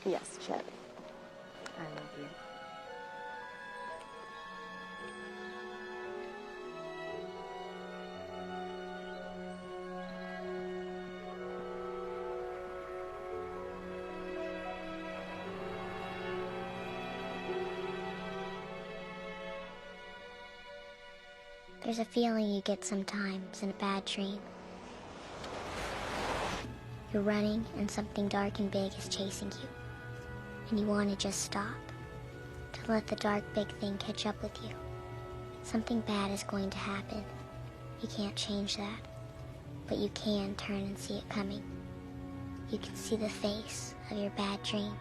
Yes, Chet. I love you. There's a feeling you get sometimes in a bad dream. You're running and something dark and big is chasing you. And you want to just stop. To let the dark big thing catch up with you. Something bad is going to happen. You can't change that. But you can turn and see it coming. You can see the face of your bad dream.